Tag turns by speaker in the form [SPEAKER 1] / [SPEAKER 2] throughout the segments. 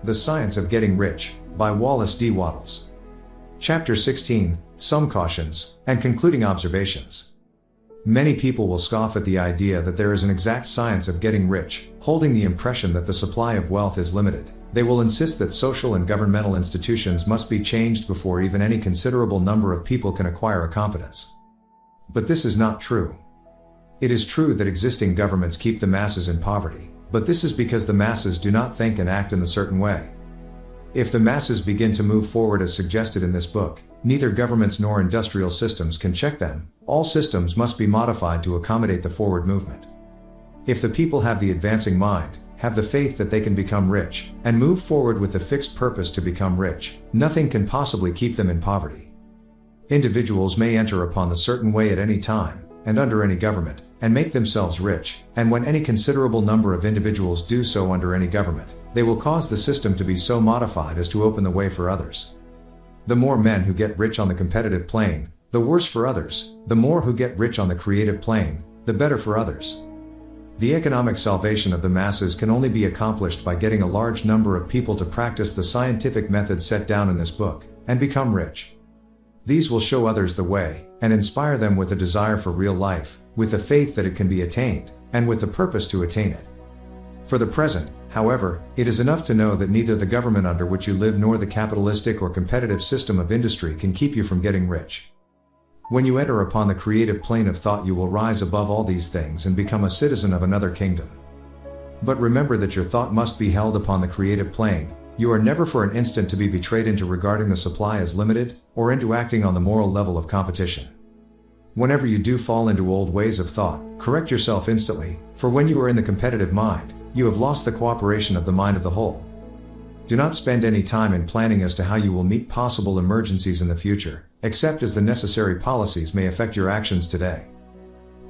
[SPEAKER 1] The Science of Getting Rich, by Wallace D. Wattles. Chapter 16, Some Cautions, and Concluding Observations. Many people will scoff at the idea that there is an exact science of getting rich, holding the impression that the supply of wealth is limited. They will insist that social and governmental institutions must be changed before even any considerable number of people can acquire a competence. But this is not true. It is true that existing governments keep the masses in poverty, but this is because the masses do not think and act in a certain way. If the masses begin to move forward as suggested in this book, neither governments nor industrial systems can check them. All systems must be modified to accommodate the forward movement. If the people have the advancing mind, have the faith that they can become rich, and move forward with the fixed purpose to become rich, nothing can possibly keep them in poverty. Individuals may enter upon the certain way at any time, and under any government, and make themselves rich, and when any considerable number of individuals do so under any government, they will cause the system to be so modified as to open the way for others. The more men who get rich on the competitive plane, the worse for others. The more who get rich on the creative plane, the better for others. The economic salvation of the masses can only be accomplished by getting a large number of people to practice the scientific methods set down in this book, and become rich. These will show others the way, and inspire them with a desire for real life, with the faith that it can be attained, and with the purpose to attain it. For the present, however, it is enough to know that neither the government under which you live nor the capitalistic or competitive system of industry can keep you from getting rich. When you enter upon the creative plane of thought, you will rise above all these things and become a citizen of another kingdom. But remember that your thought must be held upon the creative plane. You are never for an instant to be betrayed into regarding the supply as limited, or into acting on the moral level of competition. Whenever you do fall into old ways of thought, correct yourself instantly, for when you are in the competitive mind, you have lost the cooperation of the mind of the whole. Do not spend any time in planning as to how you will meet possible emergencies in the future, except as the necessary policies may affect your actions today.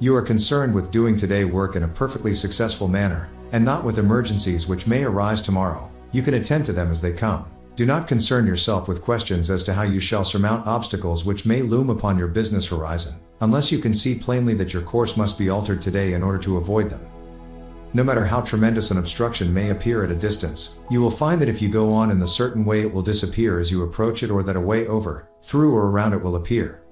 [SPEAKER 1] You are concerned with doing today work in a perfectly successful manner, and not with emergencies which may arise tomorrow. You can attend to them as they come. Do not concern yourself with questions as to how you shall surmount obstacles which may loom upon your business horizon, unless you can see plainly that your course must be altered today in order to avoid them. No matter how tremendous an obstruction may appear at a distance, you will find that if you go on in the certain way it will disappear as you approach it, or that a way over, through or around it will appear.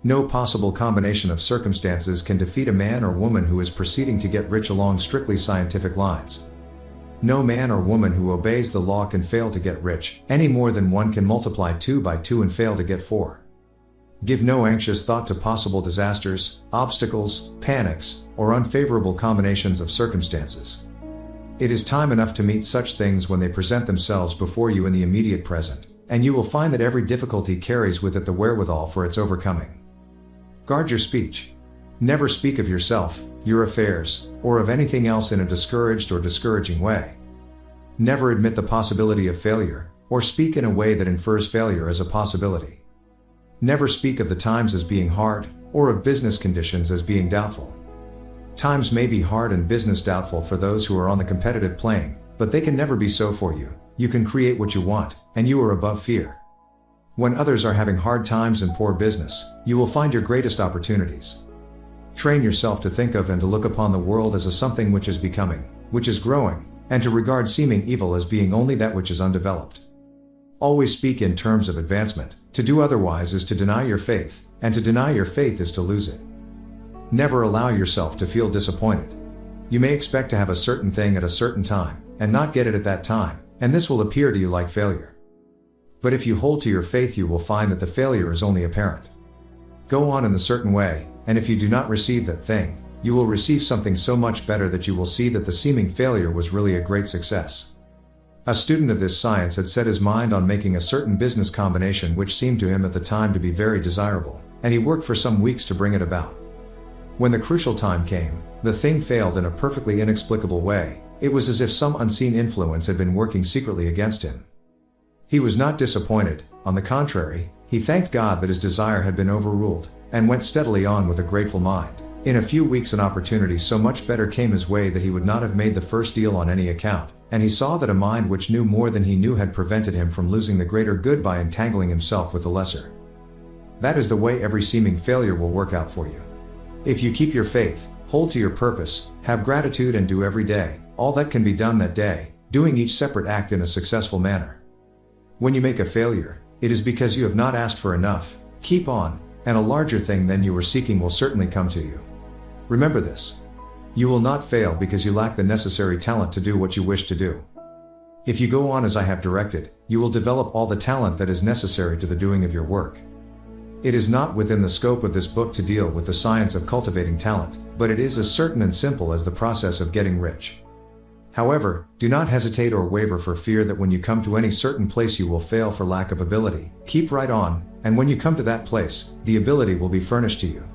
[SPEAKER 1] No possible combination of circumstances can defeat a man or woman who is proceeding to get rich along strictly scientific lines. No man or woman who obeys the law can fail to get rich, any more than one can multiply 2 by 2 and fail to get 4. Give no anxious thought to possible disasters, obstacles, panics, or unfavorable combinations of circumstances. It is time enough to meet such things when they present themselves before you in the immediate present, and you will find that every difficulty carries with it the wherewithal for its overcoming. Guard your speech. Never speak of yourself, your affairs, or of anything else in a discouraged or discouraging way. Never admit the possibility of failure, or speak in a way that infers failure as a possibility. Never speak of the times as being hard, or of business conditions as being doubtful. Times may be hard and business doubtful for those who are on the competitive plane, but they can never be so for you. You can create what you want, and you are above fear. When others are having hard times and poor business, you will find your greatest opportunities. Train yourself to think of and to look upon the world as a something which is becoming, which is growing, and to regard seeming evil as being only that which is undeveloped. Always speak in terms of advancement. To do otherwise is to deny your faith, and to deny your faith is to lose it. Never allow yourself to feel disappointed. You may expect to have a certain thing at a certain time, and not get it at that time, and this will appear to you like failure. But if you hold to your faith, you will find that the failure is only apparent. Go on in the certain way, and if you do not receive that thing, you will receive something so much better that you will see that the seeming failure was really a great success. A student of this science had set his mind on making a certain business combination which seemed to him at the time to be very desirable, and he worked for some weeks to bring it about. When the crucial time came, the thing failed in a perfectly inexplicable way. It was as if some unseen influence had been working secretly against him. He was not disappointed. On the contrary, he thanked God that his desire had been overruled, and went steadily on with a grateful mind. In a few weeks an opportunity so much better came his way that he would not have made the first deal on any account, and he saw that a mind which knew more than he knew had prevented him from losing the greater good by entangling himself with the lesser. That is the way every seeming failure will work out for you. If you keep your faith, hold to your purpose, have gratitude, and do every day all that can be done that day, doing each separate act in a successful manner. When you make a failure, it is because you have not asked for enough. Keep on, and a larger thing than you were seeking will certainly come to you. Remember this. You will not fail because you lack the necessary talent to do what you wish to do. If you go on as I have directed, you will develop all the talent that is necessary to the doing of your work. It is not within the scope of this book to deal with the science of cultivating talent, but it is as certain and simple as the process of getting rich. However, do not hesitate or waver for fear that when you come to any certain place you will fail for lack of ability. Keep right on, and when you come to that place, the ability will be furnished to you.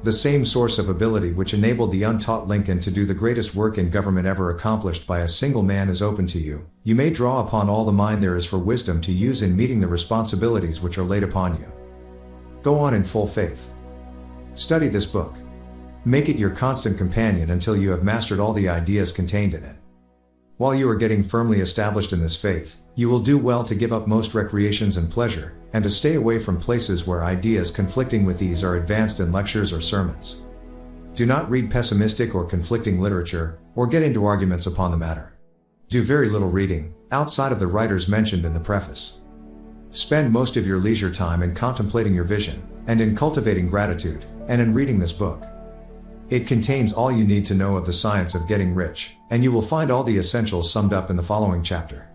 [SPEAKER 1] The same source of ability which enabled the untaught Lincoln to do the greatest work in government ever accomplished by a single man is open to you. You may draw upon all the mind there is for wisdom to use in meeting the responsibilities which are laid upon you. Go on in full faith. Study this book. Make it your constant companion until you have mastered all the ideas contained in it. While you are getting firmly established in this faith, you will do well to give up most recreations and pleasure, and to stay away from places where ideas conflicting with these are advanced in lectures or sermons. Do not read pessimistic or conflicting literature, or get into arguments upon the matter. Do very little reading, outside of the writers mentioned in the preface. Spend most of your leisure time in contemplating your vision, and in cultivating gratitude, and in reading this book. It contains all you need to know of the science of getting rich, and you will find all the essentials summed up in the following chapter.